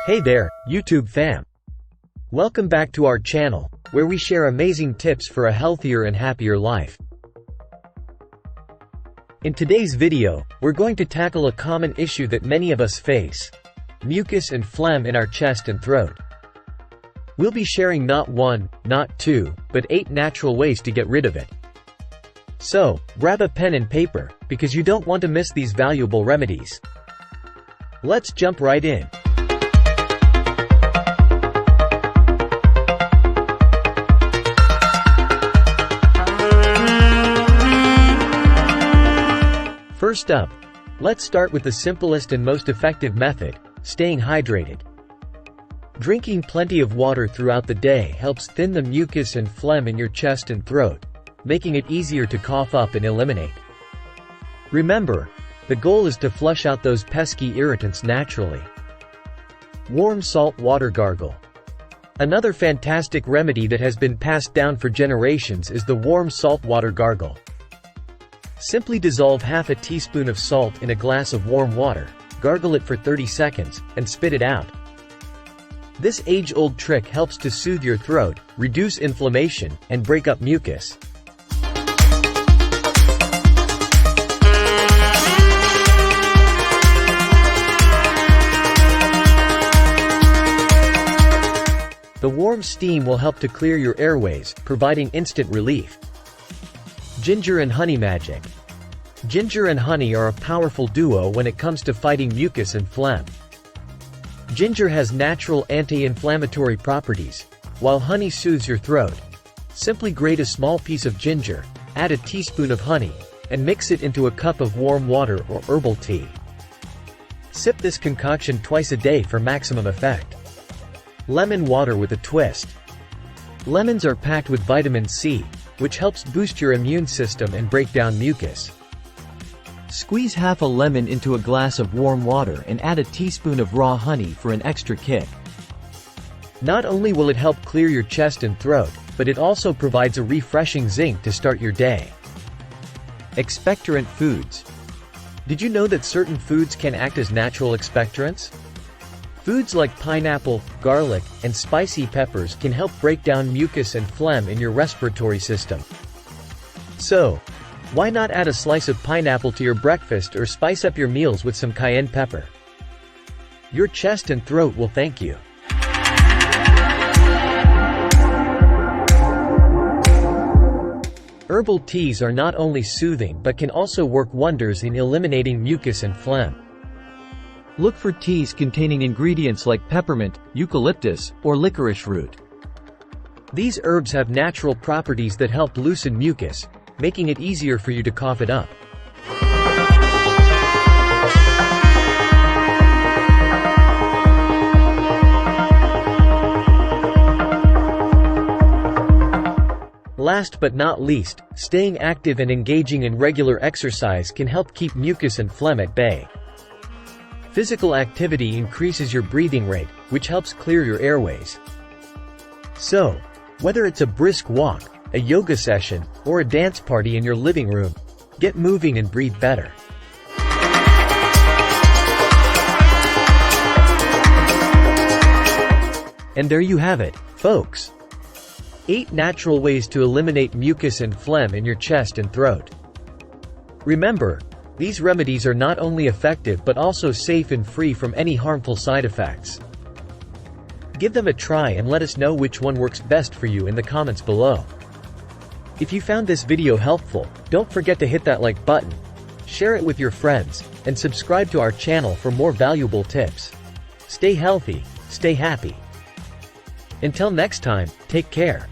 Hey there, YouTube fam! Welcome back to our channel, where we share amazing tips for a healthier and happier life. In today's video, we're going to tackle a common issue that many of us face: mucus and phlegm in our chest and throat. We'll be sharing not one, not two, but 8 natural ways to get rid of it. So, grab a pen and paper, because you don't want to miss these valuable remedies. Let's jump right in. First up, let's start with the simplest and most effective method: staying hydrated. Drinking plenty of water throughout the day helps thin the mucus and phlegm in your chest and throat, making it easier to cough up and eliminate. Remember, the goal is to flush out those pesky irritants naturally. Warm salt water gargle. Another fantastic remedy that has been passed down for generations is the warm salt water gargle. Simply dissolve half a teaspoon of salt in a glass of warm water, gargle it for 30 seconds, and spit it out. This age-old trick helps to soothe your throat, reduce inflammation, and break up mucus. The warm steam will help to clear your airways, providing instant relief. Ginger and honey magic. Ginger and honey are a powerful duo when it comes to fighting mucus and phlegm. Ginger has natural anti-inflammatory properties, while honey soothes your throat. Simply grate a small piece of ginger, add a teaspoon of honey, and mix it into a cup of warm water or herbal tea. Sip this concoction twice a day for maximum effect. Lemon water with a twist. Lemons are packed with vitamin C, which helps boost your immune system and break down mucus. Squeeze half a lemon into a glass of warm water and add a teaspoon of raw honey for an extra kick. Not only will it help clear your chest and throat, but it also provides a refreshing zing to start your day. Expectorant foods. Did you know that certain foods can act as natural expectorants? Foods like pineapple, garlic, and spicy peppers can help break down mucus and phlegm in your respiratory system. So, why not add a slice of pineapple to your breakfast or spice up your meals with some cayenne pepper? Your chest and throat will thank you. Herbal teas are not only soothing but can also work wonders in eliminating mucus and phlegm. Look for teas containing ingredients like peppermint, eucalyptus, or licorice root. These herbs have natural properties that help loosen mucus, making it easier for you to cough it up. Last but not least, staying active and engaging in regular exercise can help keep mucus and phlegm at bay. Physical activity increases your breathing rate, which helps clear your airways. So, whether it's a brisk walk, a yoga session, or a dance party in your living room, get moving and breathe better. And there you have it, folks. 8 natural ways to eliminate mucus and phlegm in your chest and throat. Remember, these remedies are not only effective but also safe and free from any harmful side effects. Give them a try and let us know which one works best for you in the comments below. If you found this video helpful, don't forget to hit that like button, share it with your friends, and subscribe to our channel for more valuable tips. Stay healthy, stay happy. Until next time, take care.